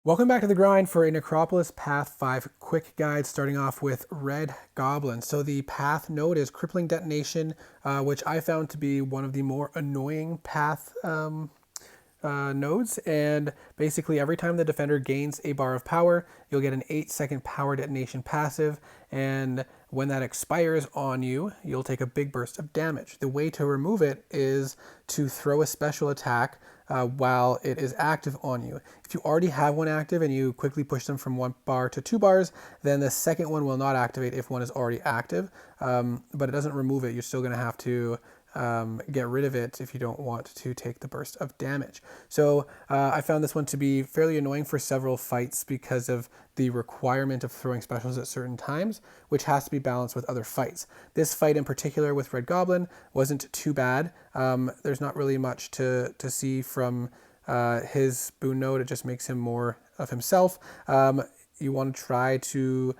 Welcome back to the grind for a Necropolis Path 5 quick guide, starting off with Red Goblin. So the path node is Crippling Detonation, which I found to be one of the more annoying path nodes. And basically every time the defender gains a bar of power, you'll get an 8-second power detonation passive, and when that expires on you, you'll take a big burst of damage. The way to remove it is to throw a special attack while it is active on you. If you already have one active and you quickly push them from 1 bar to 2 bars, then the second one will not activate if one is already active, but it doesn't remove it. You're still going to have to get rid of it if you don't want to take the burst of damage. So I found this one to be fairly annoying for several fights because of the requirement of throwing specials at certain times, which has to be balanced with other fights. This fight in particular with Red Goblin wasn't too bad. There's not really much to see from his boon node. It just makes him more of himself. You want to try to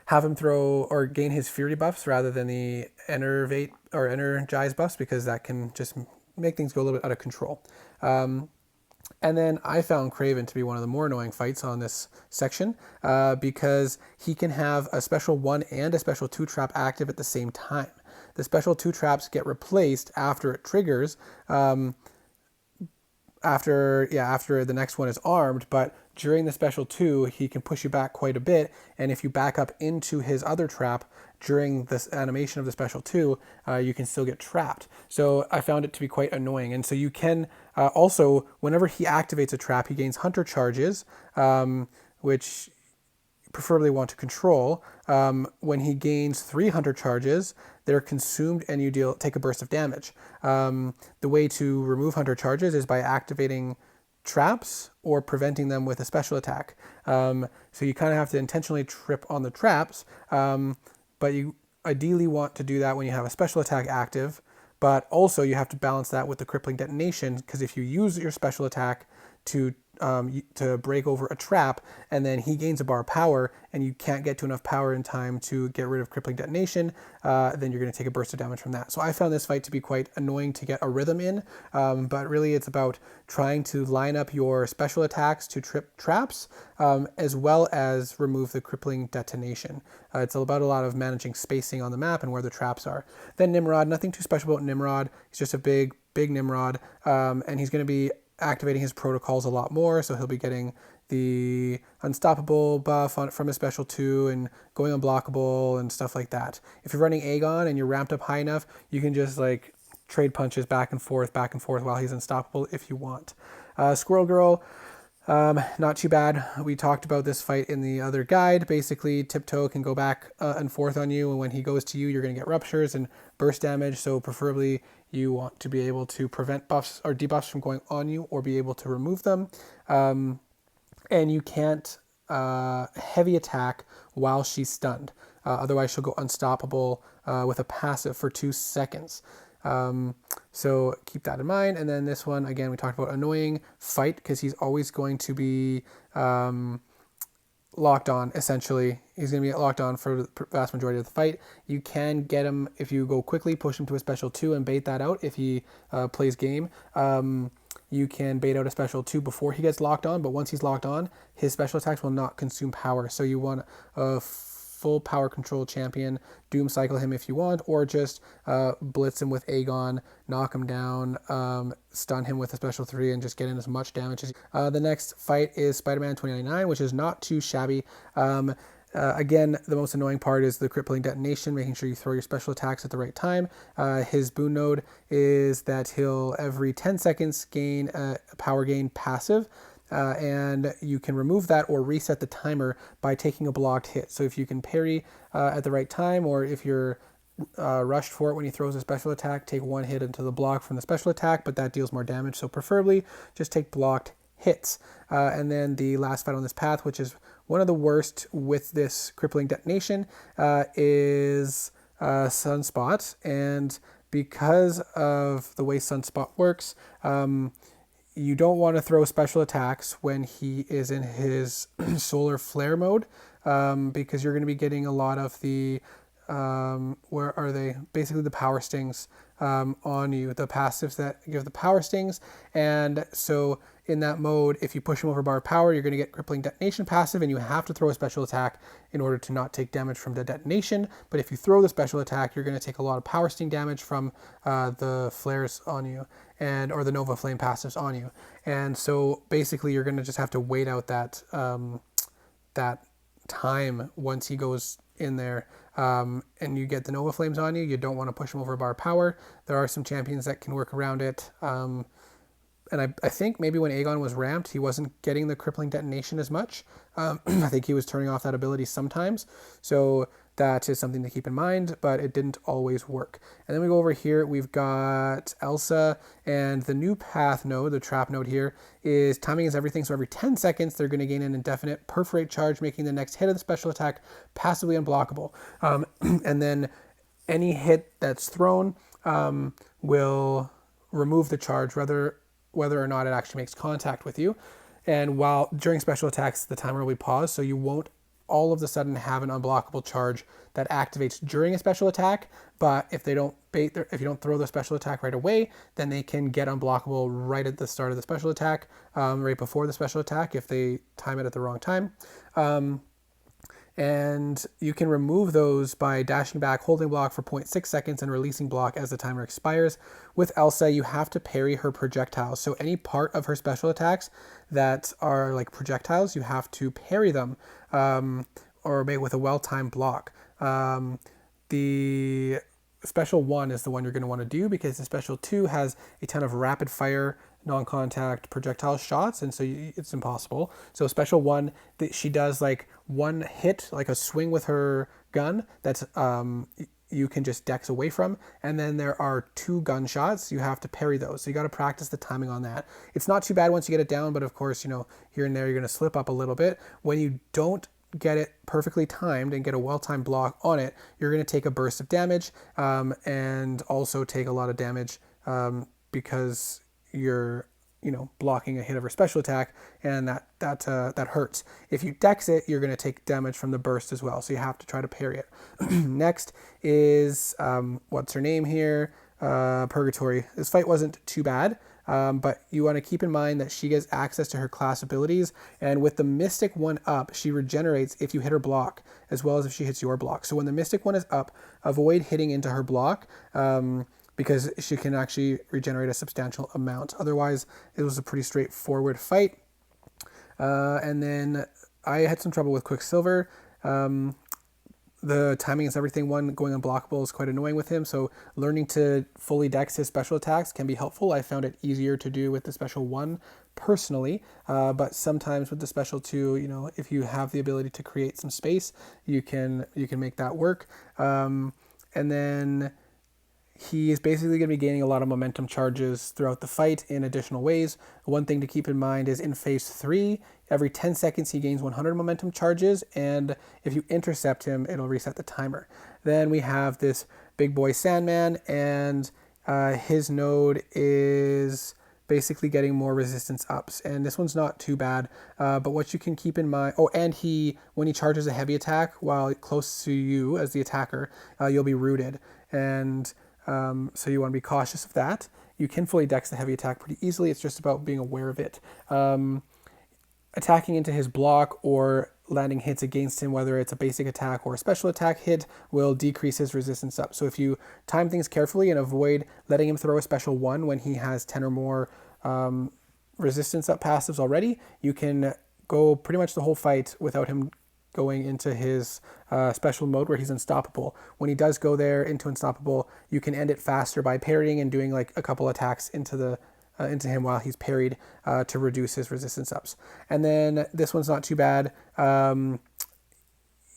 have him throw or gain his fury buffs rather than the enervate or energize buffs, because that can just make things go a little bit out of control. And then I found Craven to be one of the more annoying fights on this section because he can have a special 1 and a special 2 trap active at the same time. The special 2 traps get replaced after it triggers, after the next one is armed, but during the special 2 he can push you back quite a bit, and if you back up into his other trap during this animation of the special 2, you can still get trapped. So I found it to be quite annoying. And so you can also, whenever he activates a trap, he gains hunter charges, which preferably want to control. When he gains 3 hunter charges, they're consumed and you take a burst of damage. The way to remove hunter charges is by activating traps or preventing them with a special attack. So you kind of have to intentionally trip on the traps, but you ideally want to do that when you have a special attack active, but also you have to balance that with the crippling detonation, because if you use your special attack to break over a trap, and then he gains a bar of power, and you can't get to enough power in time to get rid of crippling detonation, then you're going to take a burst of damage from that. So I found this fight to be quite annoying to get a rhythm in, but really it's about trying to line up your special attacks to trip traps, as well as remove the crippling detonation. It's about a lot of managing spacing on the map and where the traps are. Then Nimrod, nothing too special about Nimrod. He's just a big Nimrod, and he's going to be activating his protocols a lot more, so he'll be getting the unstoppable buff from his special 2 and going unblockable and stuff like that. If you're running Aegon and you're ramped up high enough, you can just like trade punches back and forth while he's unstoppable if you want. Squirrel Girl, not too bad. We talked about this fight in the other guide. Basically, Tiptoe can go back and forth on you, and when he goes to you, you're going to get ruptures and burst damage, so preferably you want to be able to prevent buffs or debuffs from going on you or be able to remove them. And you can't heavy attack while she's stunned. Otherwise, she'll go unstoppable with a passive for 2 seconds. So keep that in mind. And then this one, again, we talked about annoying fight because he's always going to be locked on, essentially. He's going to be locked on for the vast majority of the fight. You can get him if you go quickly, push him to a special 2 and bait that out if he plays game. You can bait out a special 2 before he gets locked on, but once he's locked on, his special attacks will not consume power. So you want a full power control champion, doom cycle him if you want, or just blitz him with Aegon, knock him down, stun him with a special 3, and just get in as much damage as the next fight is Spider-Man 2099, which is not too shabby. Again, the most annoying part is the crippling detonation, making sure you throw your special attacks at the right time. His boon node is that he'll every 10 seconds gain a power gain passive, and you can remove that or reset the timer by taking a blocked hit. So if you can parry at the right time, or if you're rushed for it when he throws a special attack, take 1 hit into the block from the special attack, but that deals more damage. So preferably just take blocked hits. And then the last fight on this path, which is one of the worst with this crippling detonation, is Sunspot. And because of the way Sunspot works, you don't want to throw special attacks when he is in his solar flare mode, because you're going to be getting a lot of the where are they? Basically the power stings on you, the passives that give the power stings. And so in that mode, if you push him over bar of power, you're going to get crippling detonation passive, and you have to throw a special attack in order to not take damage from the detonation. But if you throw the special attack, you're going to take a lot of power sting damage from the flares on you, and or the Nova Flame passives on you. And so basically you're going to just have to wait out that that time once he goes in there, and you get the Nova Flames on you. You don't want to push him over bar power. There are some champions that can work around it. And I think maybe when Aegon was ramped, he wasn't getting the crippling detonation as much. I think he was turning off that ability sometimes. So that is something to keep in mind, but it didn't always work. And then we go over here, we've got Elsa, and the new path node, the trap node here, is timing is everything. So every 10 seconds, they're going to gain an indefinite perforate charge, making the next hit of the special attack passively unblockable. And then any hit that's thrown will remove the charge, whether or not it actually makes contact with you. And while during special attacks, the timer will be paused, so you won't all of a sudden have an unblockable charge that activates during a special attack. But if you don't throw the special attack right away, then they can get unblockable right at the start of the special attack, right before the special attack if they time it at the wrong time. And you can remove those by dashing back, holding block for 0.6 seconds, and releasing block as the timer expires. With Elsa, you have to parry her projectiles. So any part of her special attacks that are like projectiles, you have to parry them, or make with a well-timed block. The special 1 is the one you're going to want to do, because the special 2 has a ton of rapid fire non-contact projectile shots, and so it's impossible. So special 1, she does like one hit, like a swing with her gun that's you can just dex away from, and then there are 2 gunshots. You have to parry those, so you got to practice the timing on that. It's not too bad once you get it down, but of course, here and there you're going to slip up a little bit. When you don't get it perfectly timed and get a well-timed block on it, you're going to take a burst of damage, and also take a lot of damage because you're blocking a hit of her special attack, and that hurts. If you dex it, you're going to take damage from the burst as well, so you have to try to parry it. Next is what's her name here, Purgatory. This fight wasn't too bad, but you want to keep in mind that she gets access to her class abilities, and with the Mystic 1 up, she regenerates if you hit her block as well as if she hits your block. So when the Mystic 1 is up, avoid hitting into her block, because she can actually regenerate a substantial amount. Otherwise, it was a pretty straightforward fight. And then I had some trouble with Quicksilver. The timing is everything one going unblockable is quite annoying with him, so learning to fully dex his special attacks can be helpful. I found it easier to do with the special 1 personally, but sometimes with the special 2, if you have the ability to create some space, you can make that work. And then he is basically going to be gaining a lot of momentum charges throughout the fight in additional ways. One thing to keep in mind is in phase 3, every 10 seconds he gains 100 momentum charges, and if you intercept him, it'll reset the timer. Then we have this big boy Sandman, and his node is basically getting more resistance ups, and this one's not too bad, but what you can keep in mind, and when he charges a heavy attack while close to you as the attacker, you'll be rooted, and so you want to be cautious of that. You can fully dex the heavy attack pretty easily. It's just about being aware of it. Attacking into his block or landing hits against him, whether it's a basic attack or a special attack hit, will decrease his resistance up. So if you time things carefully and avoid letting him throw a special 1 when he has 10 or more resistance up passives already, you can go pretty much the whole fight without him going into his special mode where he's unstoppable. When he does go there into unstoppable, you can end it faster by parrying and doing like a couple attacks into him while he's parried to reduce his resistance ups. And then this one's not too bad.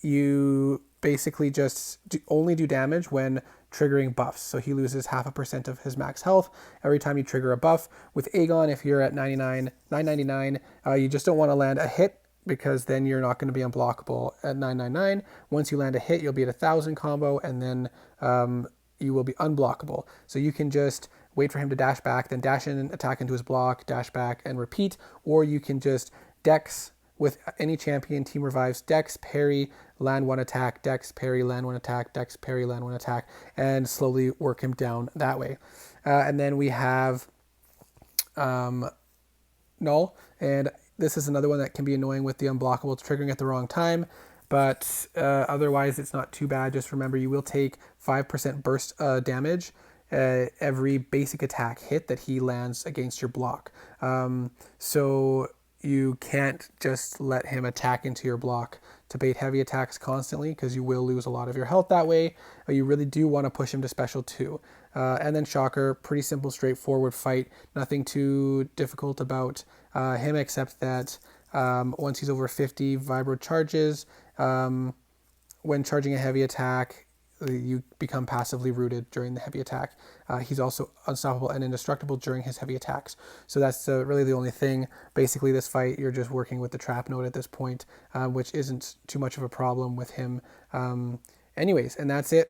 You basically just only do damage when triggering buffs. So he loses 0.5% of his max health every time you trigger a buff. With Aegon, if you're at 999, you just don't want to land a hit, because then you're not going to be unblockable at 999. Once you land a hit, you'll be at 1,000 combo, and then you will be unblockable. So you can just wait for him to dash back, then dash in and attack into his block, dash back, and repeat, or you can just dex with any champion, team revives, dex, parry, land one attack, dex, parry, land one attack, dex, parry, land one attack, and slowly work him down that way. And then we have Null, and this is another one that can be annoying with the unblockable. It's triggering at the wrong time, but otherwise it's not too bad. Just remember, you will take 5% burst damage every basic attack hit that he lands against your block. So you can't just let him attack into your block to bait heavy attacks constantly, because you will lose a lot of your health that way. You really do want to push him to special 2. And then Shocker, pretty simple, straightforward fight. Nothing too difficult about him, except that once he's over 50, Vibro charges. When charging a heavy attack, you become passively rooted during the heavy attack. He's also unstoppable and indestructible during his heavy attacks. So that's really the only thing. Basically, this fight, you're just working with the trap node at this point, which isn't too much of a problem with him. Anyways, and that's it.